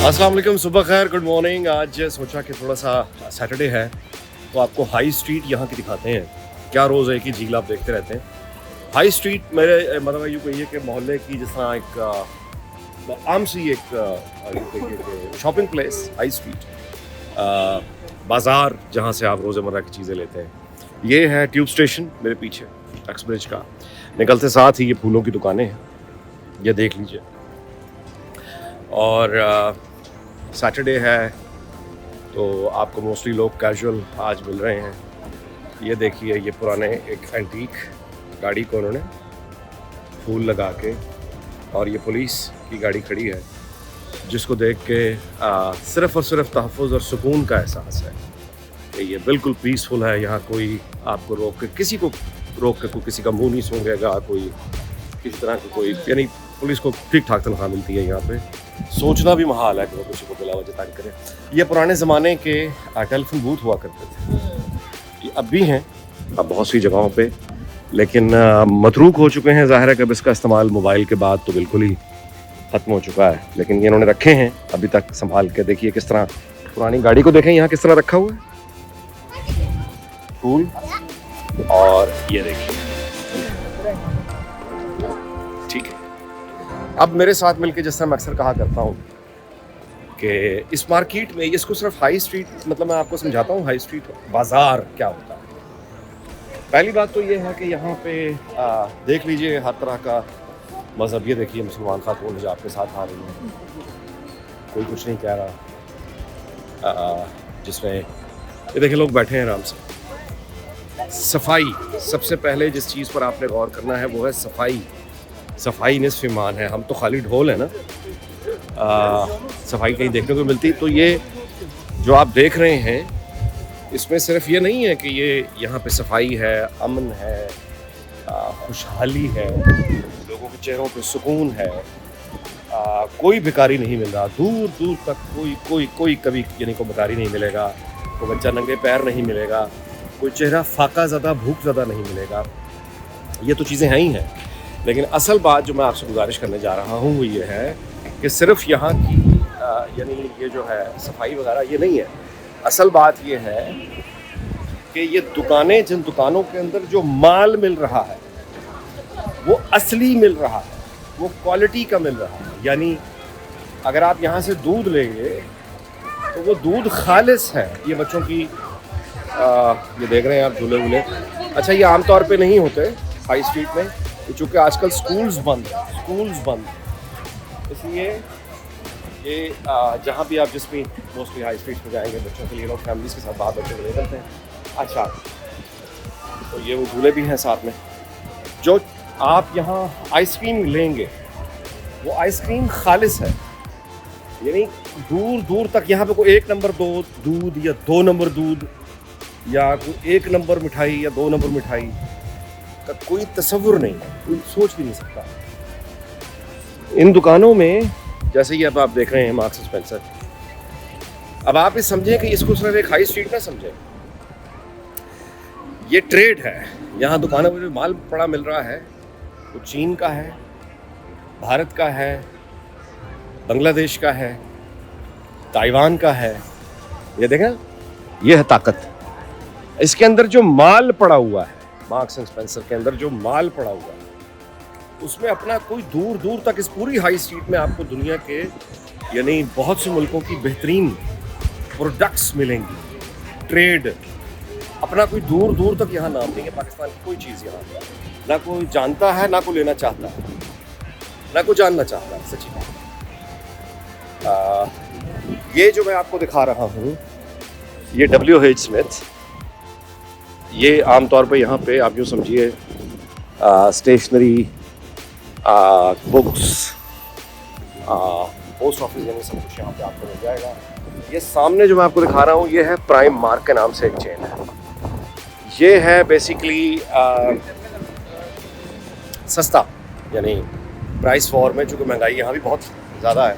अस्सलाम वालेकुम, सुबह खैर, गुड मॉर्निंग। आज सोचा कि थोड़ा सा सैटरडे है तो आपको हाई स्ट्रीट यहाँ की दिखाते हैं। क्या रोज़ है कि झील आप देखते रहते हैं। हाई स्ट्रीट मेरे मतलब यूँ कहिए कि मोहल्ले की जिस तरह एक आम सी एक यूँ कहिए कि शॉपिंग प्लेस हाई स्ट्रीट, बाज़ार जहाँ से आप रोज़मर्रा की चीज़ें लेते हैं। ये है ट्यूब स्टेशन मेरे पीछे, एक्सब्रिज का। निकलते साथ ही ये फूलों की दुकानें हैं, ये देख लीजिए। और सैटरडे है तो आपको मोस्टली लोग कैजुअल आज मिल रहे हैं। ये देखिए, ये पुराने एक एंटीक गाड़ी को उन्होंने फूल लगा के, और ये पुलिस की गाड़ी खड़ी है जिसको देख के सिर्फ़ और सिर्फ तहफ़्फ़ुज़ और सुकून का एहसास है कि ये बिल्कुल पीसफुल है। यहाँ कोई आपको रोक के किसी को कोई किसी का मुंह नहीं सूंघेगा, कोई किसी तरह की कोई, यानी पुलिस को ठीक ठाक तनख्वाह मिलती है यहाँ पे। सोचना भी महाल है कि वो किसी को बिला वजह तंग करे। ये पुराने ज़माने के टेलीफोन बूथ हुआ करते थे, ये अब भी हैं अब बहुत सी जगहों पे, लेकिन मतरूक हो चुके हैं। ज़ाहिर है कि अब इसका इस्तेमाल मोबाइल के बाद तो बिल्कुल ही ख़त्म हो चुका है, लेकिन ये इन्होंने रखे हैं अभी तक संभाल के। देखिए किस तरह पुरानी गाड़ी को देखें यहाँ किस तरह रखा हुआ है फूल, और ये देखिए। ठीक है, अब मेरे साथ मिलके, जिस तरह मैं अक्सर कहा करता हूँ कि इस मार्केट में, इसको सिर्फ हाई स्ट्रीट, मतलब मैं आपको समझाता हूँ हाई स्ट्रीट बाज़ार क्या होता है। पहली बात तो ये है कि यहाँ पे देख लीजिए हर तरह का मज़हब। ये देखिए मुसलमान खातून हिजाब के साथ आ रही हैं, कोई कुछ नहीं कह रहा। जिसमें ये देखिए लोग बैठे हैं आराम से। सफाई, सबसे पहले जिस चीज़ पर आपने गौर करना है वो है सफाई। सफाई निस्फ़ ईमान है। हम तो खाली ढोल है ना, सफाई कहीं देखने को मिलती। तो ये जो आप देख रहे हैं, इसमें सिर्फ ये नहीं है कि ये यहाँ पे सफाई है, अमन है, खुशहाली है, लोगों के चेहरों पे सुकून है। कोई भिखारी नहीं मिल रहा, दूर दूर तक कोई कभी यानी को भिखारी नहीं मिलेगा, कोई बच्चा नंगे पैर नहीं मिलेगा, कोई चेहरा फाका ज़्यादा भूख ज़्यादा नहीं मिलेगा। ये तो चीज़ें हैं ही हैं, लेकिन असल बात जो मैं आपसे गुजारिश करने जा रहा हूँ वो ये है कि सिर्फ यहाँ की यानी ये जो है सफाई वगैरह ये नहीं है। असल बात ये है कि ये दुकानें, जिन दुकानों के अंदर जो माल मिल रहा है वो असली मिल रहा है, वो क्वालिटी का मिल रहा है। यानी अगर आप यहाँ से दूध लेंगे तो वो दूध खालिस है। ये बच्चों की ये देख रहे हैं आप झूले वूले। अच्छा, ये आमतौर पे नहीं होते हाई स्ट्रीट में, चूँकि आजकल स्कूल्स बंद, इसलिए ये जहाँ भी आप जिस भी मोस्टली हाई स्ट्रीट में जाएंगे बच्चों के लिए, लोग फैमिलीज़ के साथ बाहर बच्चे ले चलते हैं। अच्छा, तो ये वो झूले भी हैं साथ में। जो आप यहाँ आइसक्रीम लेंगे वो आइसक्रीम खालिस है, यानी दूर दूर तक यहाँ पे कोई 1 नंबर दूध या 2 नंबर दूध या कोई 1 नंबर मिठाई या 2 नंबर मिठाई का कोई तसव्वुर नहीं है, कोई सोच भी नहीं सकता। इन दुकानों में जैसे ही अब आप देख रहे हैं मार्क्स एंड स्पेंसर, अब आप इस समझें कि इसको सिर्फ एक हाई स्ट्रीट ना समझें, ये ट्रेड है। यहाँ दुकानों में जो माल पड़ा मिल रहा है वो चीन का है, भारत का है, बांग्लादेश का है, ताइवान का है। ये देखें, ये है ताकत। इसके अंदर जो माल पड़ा हुआ है, मार्क्स एंड स्पेंसर के अंदर जो माल पड़ा हुआ है, उसमें अपना कोई दूर दूर तक, इस पूरी हाई स्ट्रीट में आपको दुनिया के यानी बहुत से मुल्कों की बेहतरीन प्रोडक्ट्स मिलेंगी। ट्रेड अपना कोई दूर दूर तक यहाँ नाम नहीं है। पाकिस्तान की कोई चीज़ यहाँ ना कोई जानता है, ना कोई लेना चाहता है, ना कोई जानना चाहता है। सच्ची बात। ये जो मैं आपको दिखा रहा हूँ, ये WH स्मिथ, ये आमतौर पे यहाँ पे आप यूँ समझिए स्टेशनरी, बुक्स, पोस्ट ऑफिस, यानी सब कुछ यहाँ पे आपको मिल जाएगा। ये सामने जो मैं आपको दिखा रहा हूँ ये है प्राइम मार्क के नाम से एक चेन है। ये है बेसिकली सस्ता, यानी प्राइस वॉर में, चूँकि महंगाई यहाँ भी बहुत ज़्यादा है,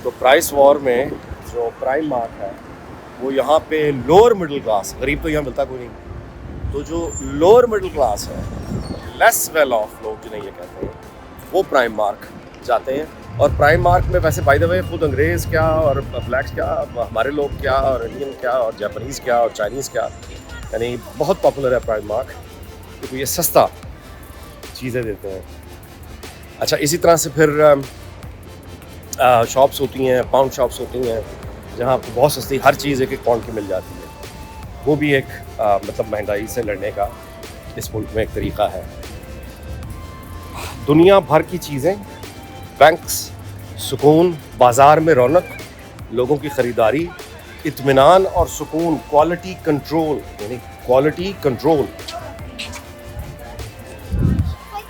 तो प्राइस वॉर में जो प्राइम मार्क है वो यहाँ पे लोअर मिडिल क्लास, गरीब तो यहाँ मिलता कोई नहीं, तो जो लोअर मिडिल क्लास है, लेस वेल ऑफ लोग जिन्हें ये कहते हैं, वो प्राइम मार्क जाते हैं। और प्राइम मार्क में वैसे बाय द वे खुद अंग्रेज़ क्या और ब्लैक्स क्या, हमारे लोग क्या और इंडियन क्या और जापानीज़ क्या और चाइनीज़ क्या, यानी बहुत पॉपुलर है प्राइम मार्क, क्योंकि ये सस्ता चीज़ें देते हैं। अच्छा, इसी तरह से फिर शॉप्स होती हैं, पाउंड शॉप्स होती हैं, जहाँ आपको बहुत सस्ती हर चीज़ एक पाउंड की मिल जाती है। वो भी एक मतलब महंगाई से लड़ने का इस मुल्क में एक तरीक़ा है। दुनिया भर की चीज़ें, बैंक्स, सुकून, बाज़ार में रौनक, लोगों की ख़रीदारी, इत्मीनान और सुकून, क्वालिटी कंट्रोल, यानी क्वालिटी कंट्रोल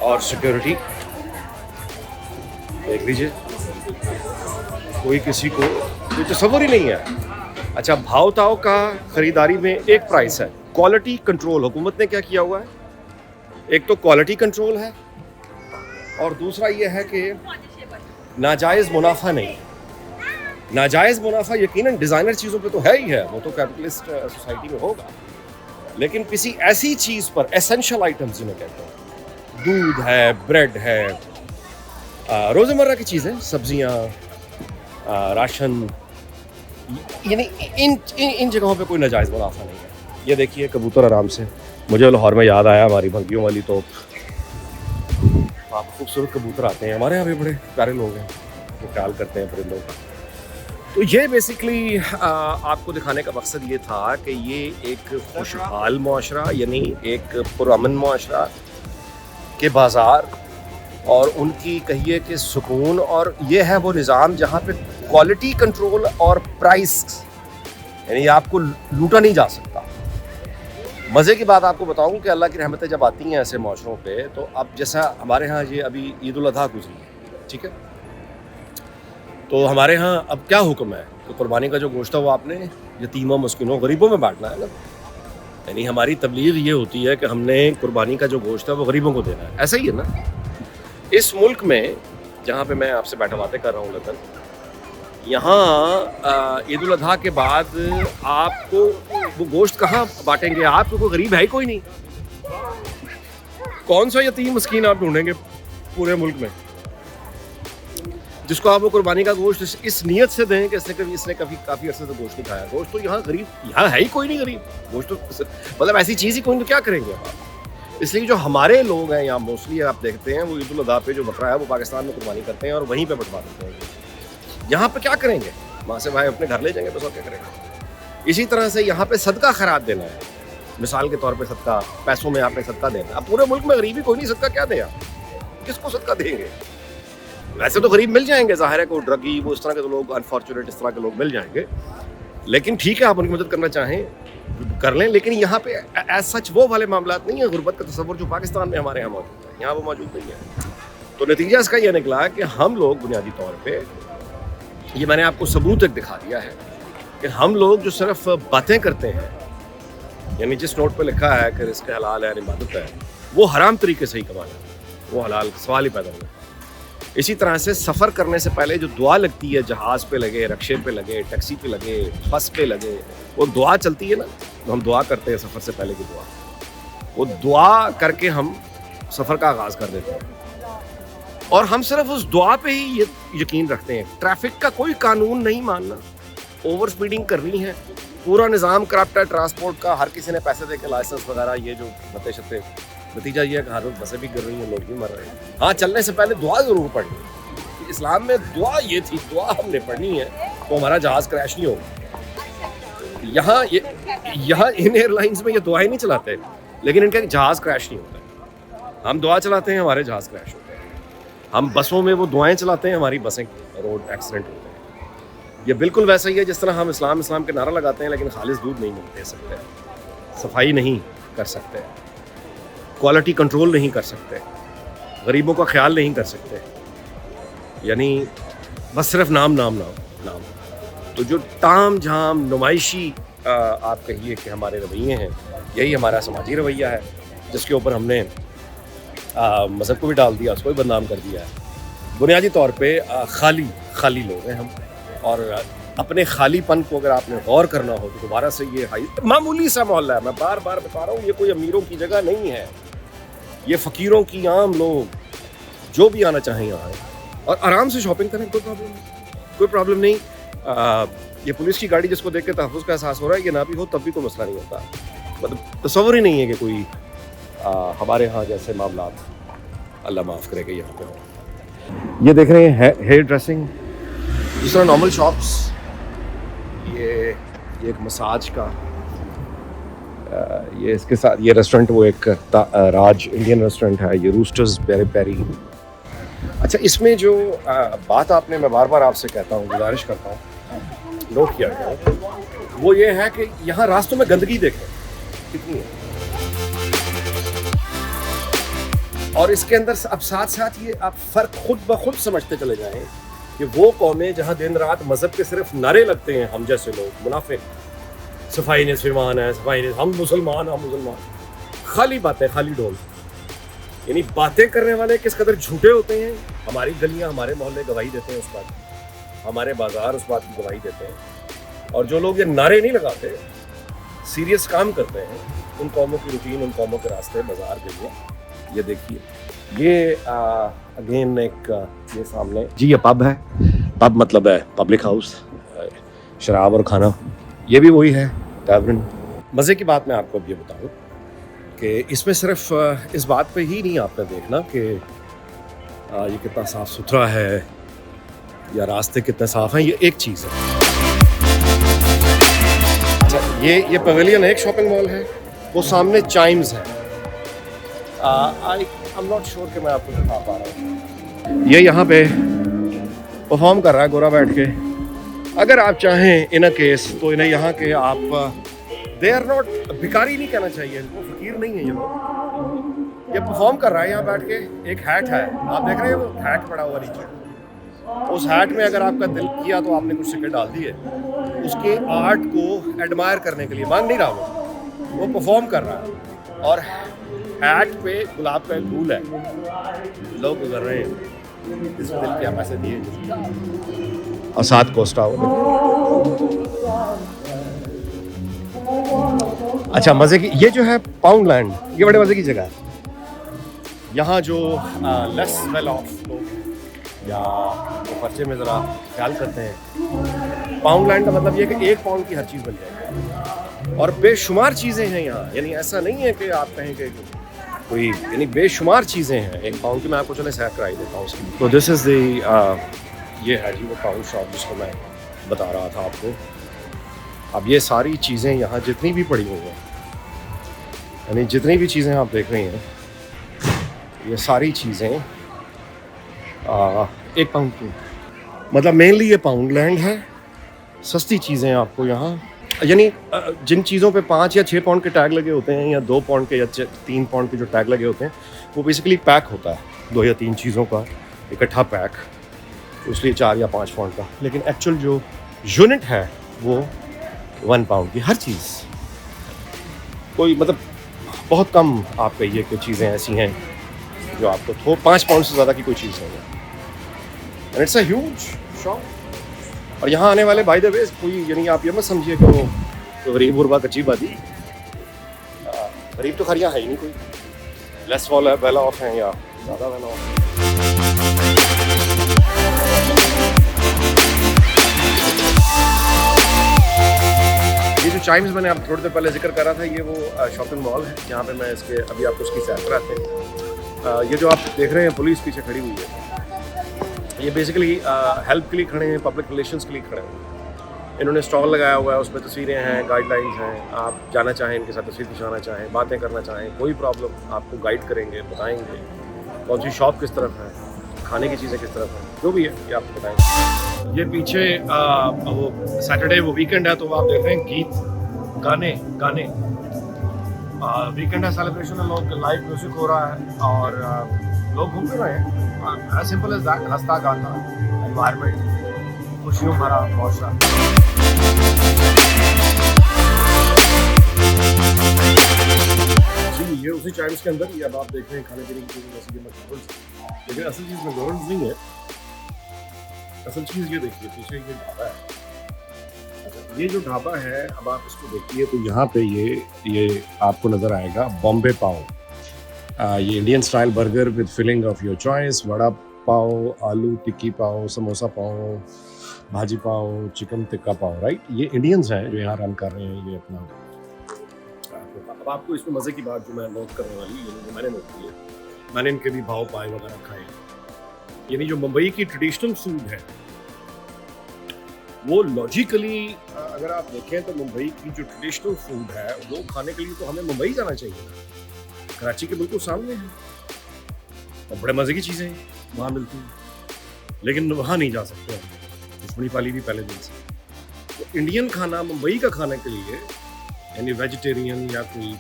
और सिक्योरिटी। देख लीजिए, कोई किसी को कोई तसव्वुर ही नहीं है। अच्छा, भाव ताव का ख़रीदारी में एक प्राइस है, क्वालिटी कंट्रोल। हुकूमत ने क्या किया हुआ है, एक तो क्वालिटी कंट्रोल है और दूसरा ये है कि नाजायज़ मुनाफा नहीं। नाजायज़ मुनाफा यकीनन डिज़ाइनर चीज़ों पे तो है ही है, वो तो कैपिटलिस्ट सोसाइटी में होगा, लेकिन किसी ऐसी चीज़ पर, एसेंशियल आइटम्स जिन्हें कहते हैं, दूध है, ब्रेड है, रोज़मर्रा की चीज़ें, सब्जियाँ, राशन, यानी इन जगहों पे कोई नाजायज़ मुनाफा नहीं है। ये देखिए कबूतर आराम से, मुझे लाहौर में याद आया हमारी भंगियों वाली तोप। आप खूबसूरत कबूतर आते हैं, हमारे यहाँ भी बड़े प्यारे लोग हैं जो ख्याल करते हैं परिंदों का। तो ये बेसिकली आपको दिखाने का मकसद ये था कि ये एक खुशहाल मुआशरा, यानी एक पुरअमन मुआशरा के बाज़ार और उनकी कहिए कि सुकून, और ये है वो निज़ाम जहाँ पे क्वालिटी कंट्रोल और प्राइस, यानी आपको लूटा नहीं जा सकता। मज़े की बात आपको बताऊं कि अल्लाह की रहमतें जब आती हैं ऐसे मौशरों पे, तो अब जैसा हमारे यहाँ ये अभी ईद उल अज़हा गुजरी है, ठीक है, तो हमारे यहाँ अब क्या हुक्म है कि कुर्बानी का जो गोश्त है वो आपने यतीमों, मस्किनों, गरीबों में बांटना है ना। यानी हमारी तबलीग ये होती है कि हमने कुर्बानी का जो गोश्त है वो गरीबों को देना है, ऐसा ही है ना। इस मुल्क में जहाँ पे मैं आपसे बैठा बातें कर रहा हूँ लतन, यहाँ ईद उल अज़हा के बाद आपको वो गोश्त कहाँ बांटेंगे आप, क्योंकि गरीब है ही कोई नहीं। कौन सा यतीम मस्कीन आप ढूंढेंगे पूरे मुल्क में जिसको आप वो कुर्बानी का गोश्त इस नीयत से दें कि इसने कभी काफ़ी अर्से से गोश्त नहीं खाया। गोश्त तो यहाँ गरीब, यहाँ है ही कोई नहीं गरीब। गोश्त तो मतलब ऐसी चीज़ ही कोई नहीं, तो क्या करेंगे आप। इसलिए जो हमारे लोग हैं यहाँ मोस्टली आप देखते हैं, वो ईद उल अज़हा पे जो बकरा है वो पाकिस्तान में कुर्बानी करते हैं और वहीं पे बंटवा देते हैं। यहाँ पे क्या करेंगे, वहाँ से भाई अपने घर ले जाएंगे, बस और क्या करेंगे। इसी तरह से यहाँ पे सदका खैरात देना है, मिसाल के तौर पे सदका, पैसों में आपने सदका देना। अब पूरे मुल्क में गरीबी कोई नहीं, सदका क्या दें आप, किसको सदका देंगे। वैसे तो गरीब मिल जाएंगे, जाहिर है, कोई ड्रगी, वो इस तरह के तो लोग अनफॉर्चुनेट इस तरह के लोग मिल जाएंगे, लेकिन ठीक है आप उनकी मदद करना चाहें कर लें। लेकिन यहाँ पे एज सच वो वाले मामलात नहीं है, गुर्बत का तस्वुर जो पाकिस्तान में हमारे यहाँ मौजूद है, यहाँ वो मौजूद नहीं है। तो नतीजा इसका यह निकला कि हम लोग बुनियादी तौर पर, ये मैंने आपको सबूत एक दिखा दिया है कि हम लोग जो सिर्फ बातें करते हैं, यानी जिस नोट पे लिखा है कि रिस्क हलाल है, इबादत है, वो हराम तरीके से ही कमाना, वो हलाल सवाल ही पैदा होगा। इसी तरह से सफ़र करने से पहले जो दुआ लगती है, जहाज़ पे लगे, रक्शे पे लगे, टैक्सी पे लगे, बस पे लगे, वो दुआ चलती है ना, तो हम दुआ करते हैं सफ़र से पहले की दुआ, वो दुआ करके हम सफ़र का आगाज़ कर देते हैं और हम सिर्फ उस दुआ पे ही यकीन रखते हैं। ट्रैफिक का कोई कानून नहीं मानना, ओवर स्पीडिंग करनी है, पूरा निज़ाम करप्ट है ट्रांसपोर्ट का, हर किसी ने पैसे दे के लाइसेंस वगैरह, ये जो बते शते, नतीजा ये है कि हर रोज़ बसें भी गिर रही हैं, लोग भी मर रहे हैं। हाँ, चलने से पहले दुआ ज़रूर पढ़नी है। इस्लाम में दुआ ये थी, दुआ हमने पढ़नी है तो हमारा जहाज़ क्रैश नहीं होगा। यहाँ इन एयरलाइंस में ये दुआएं नहीं चलाते, लेकिन इनका जहाज़ क्रैश नहीं होता। हम दुआ चलाते हैं, हमारे जहाज़ क्रैश होते हैं। हम बसों में वो दुआएं चलाते हैं, हमारी बसें रोड एक्सीडेंट होते हैं। ये बिल्कुल वैसा ही है जिस तरह हम इस्लाम इस्लाम के नारा लगाते हैं, लेकिन खालिस दूध नहीं दे सकते, सफाई नहीं कर सकते, क्वालिटी कंट्रोल नहीं कर सकते, गरीबों का ख्याल नहीं कर सकते, यानी बस सिर्फ नाम। तो जो ताम झाम नुमाइशी आप कहिए कि हमारे रवैये हैं, यही हमारा समाजी रवैया है, जिसके ऊपर हमने मज़हब को भी डाल दिया, उसको भी बदनाम कर दिया है। बुनियादी तौर पे खाली लोग हैं हम, और अपने खालीपन को अगर आपने गौर करना हो तो दोबारा से ये मामूली सा मोहल्ला है, मैं बार बार बता रहा हूँ, ये कोई अमीरों की जगह नहीं है, ये फ़कीरों की, आम लोग जो भी आना चाहें यहाँ आए और आराम से शॉपिंग करें, कोई प्रॉब्लम नहीं। ये पुलिस की गाड़ी जिसको देख के तहफ़्फ़ुज़ का एहसास हो रहा है, ये ना भी हो तब भी कोई मसला नहीं होता। मतलब तसव्वुर ही नहीं है कि कोई हमारे यहाँ जैसे मामलात अल्लाह माफ़ करेगा यहाँ पे हो। ये देख रहे हैं हेयर ड्रेसिंग, जिस तरह नॉर्मल शॉप्स, ये एक मसाज का, ये इसके साथ ये रेस्टोरेंट वो एक राज इंडियन रेस्टोरेंट है, ये रूस्टर्स पेरी पेरी। अच्छा, इसमें जो बात आपने, मैं बार बार आपसे कहता हूँ, गुजारिश करता हूँ नोट किया गया, वो ये है कि यहाँ रास्तों में गंदगी देखें कितनी है, और इसके अंदर अब साथ साथ ये आप फ़र्क खुद ब खुद समझते चले जाएं कि वो कौमें जहाँ दिन रात मज़हब के सिर्फ नारे लगते हैं, हम जैसे लोग मुनाफिक, सफाई निस्फ़-ईमान है, सफाई ने हम मुसलमान, खाली बातें, खाली ढोल। यानी बातें करने वाले किस कदर झूठे होते हैं, हमारी गलियां, हमारे मोहल्ले गवाही देते हैं उस बात की, हमारे बाजार उस बात की गवाही देते हैं। और जो लोग ये नारे नहीं लगाते, सीरियस काम करते हैं, उन कौमों की रूटीन, उन कौमों के रास्ते, बाजार गलियां, ये देखिए। ये अगेन एक ये सामने जी ये पब है, पब मतलब है पब्लिक हाउस, शराब और खाना, ये भी वही है टैवर्न। मज़े की बात मैं आपको अब ये बताऊँ कि इसमें सिर्फ इस बात पे ही नहीं आपने देखना कि ये कितना साफ़ सुथरा है या रास्ते कितने साफ़ हैं, ये एक चीज़ है। अच्छा, ये पवेलियन एक शॉपिंग मॉल है, वो सामने चाइम्स है। आई एम नॉट श्योर कि मैं आपको दिखा पा रहा हूँ। ये यहाँ पे परफॉर्म कर रहा है गोरा बैठ के। अगर आप चाहें इन अ केस तो इन्हें यहाँ के आप दे आर नॉट, भिखारी नहीं कहना चाहिए इनको, फकीर नहीं है ये लोग। ये परफॉर्म कर रहा है यहाँ बैठ के, एक हैट है, आप देख रहे हैं वो हैट पड़ा हुआ नीचे, उस हैट में अगर आपका दिल किया तो आपने कुछ सिक्के डाल दिए, उसके आर्ट को एडमायर करने के लिए। मांग नहीं रहा वो परफॉर्म कर रहा है, और हैट पे गुलाब का एक फूल है, लोग गुजर रहे हैं, इस दिल के पैसे दिए और साथ कोस्टा हो। अच्छा, मज़े की ये जो है पाउंडलैंड, ये बड़े मज़े की जगह है। यहाँ जो लेस वेल ऑफ लोग या वो खर्चे में ज़रा ख्याल करते हैं, पाउंडलैंड का मतलब ये है कि 1 पाउंड की हर चीज़ बन जाएगी, और बेशुमार चीज़ें हैं यहाँ। यानी ऐसा नहीं है कि आप कहें कि कोई, यानी बेशुमार चीज़ें हैं 1 पाउंड की। मैं आपको चले सैर कराई देता हूँ उसकी। तो दिस इज़ द ये है जी वो पाउंड शॉप जिसको मैं बता रहा था आपको। अब ये सारी चीज़ें यहाँ जितनी भी पड़ी हुई हैं, यानी जितनी भी चीज़ें आप देख रही हैं, ये सारी चीज़ें 1 पाउंड की, मतलब मेनली ये पाउंडलैंड है। सस्ती चीज़ें आपको यहाँ, यानी जिन चीज़ों पे 5 या 6 पाउंड के टैग लगे होते हैं, या 2 पाउंड के या 3 पाउंड के जो टैग लगे होते हैं, वो बेसिकली पैक होता है 2 या 3 चीज़ों का इकट्ठा पैक, इसलिए 4 या 5 पाउंड का। लेकिन एक्चुअल जो यूनिट है वो 1 पाउंड की हर चीज़। कोई मतलब बहुत कम आप कहिए कि चीज़ें ऐसी हैं जो आपको 5 पाउंड से ज़्यादा की कोई चीज़ नहीं है। And it's a huge shop. और यहाँ आने वाले बाय द वे कोई, यानी आप ये मत समझिए कि वो तो गरीब गुरबा कच्ची बादी, गरीब तो खैर यहाँ है ही नहीं कोई, लेस वेल ऑफ हैं या ज़्यादा वेल ऑफ। ये जो चाइम्स मैंने आप थोड़ी देर पहले जिक्र कर रहा था, ये वो शॉपिंग मॉल है जहाँ पे मैं इसके अभी आपको उसकी सैर कराते हैं। ये जो आप देख रहे हैं पुलिस पीछे खड़ी हुई है, ये बेसिकली हेल्प के लिए खड़े हैं, पब्लिक रिलेशंस के लिए खड़े हैं। इन्होंने स्टॉल लगाया हुआ है, उसमें तस्वीरें हैं, गाइडलाइंस हैं। आप जाना चाहें इनके साथ, तस्वीर खिंचवाना चाहें, बातें करना चाहें, कोई प्रॉब्लम, आपको गाइड करेंगे, बताएंगे कौन सी शॉप किस तरफ है, खाने की चीज़ें किस तरफ हैं, जो भी है ये आपको बताएंगे। ये पीछे वो सैटरडे वो वीकेंड है, तो आप देख रहे हैं गीत गाने वीकेंड है, सेलिब्रेशन है, लोग लाइव म्यूजिक हो रहा है और लोग घूम रहे हैं। एज सिंपल एज दैट, हंसता गाता एनवायरनमेंट, खुशियों भरा मौसम। जी, ये उसी चाइम्स के अंदर ही अब आप देख रहे हैं खाने पीने की चीज़ें, जैसे कि मैकडॉनल्ड्स। लेकिन असल चीज़ मैकडॉनल्ड्स नहीं है, असल चीज़ ये देखिए पीछे ये ढाबा है। ये जो ढाबा है, अब आप इसको देखिए तो यहाँ पे ये आपको नज़र आएगा बॉम्बे पाव। ये Indian style burger with filling of your choice, vada pav, aloo tikki pav, samosa pav, bhaji pav, chicken tikka pav, right? ये इंडियंस हैं जो यहाँ रन कर रहे हैं ये अपना। अब आपको इसमें मज़े की बात जो मैं नोट करने वाली, यानी जो मैंने नोट की है, मैंने इनके भी भाव पाए वगैरह खाए। यानी जो मुंबई की ट्रेडिशनल फूड है वो लॉजिकली अगर आप देखें तो मुंबई की जो ट्रेडिशनल फूड है वो खाने के लिए तो हमें मुंबई जाना चाहिए। कराची के बिल्कुल सामने है और बड़े मज़े की चीज़ें वहाँ मिलती हैं, लेकिन वहाँ नहीं जा सकते हम, दुश्मनी पाली भी पहले दिन से। तो इंडियन खाना मुंबई का खाने के लिए, यानी वेजिटेरियन या कोई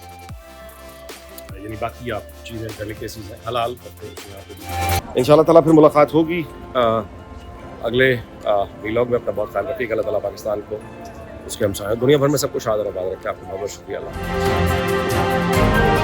यानी बाकी आप चीज़ें डेलिकेसीज हैं हलाल करते हैं। इंशाल्लाह ताला फिर मुलाकात होगी अगले व्लॉग में। अपना बहुत ख्याल रखिएगा। अल्लाह ताला पाकिस्तान को, उसके हमसायों दुनिया भर में सबको शाद और आबाद रखे। आपको बहुत बहुत शुक्रिया। अल्लाह।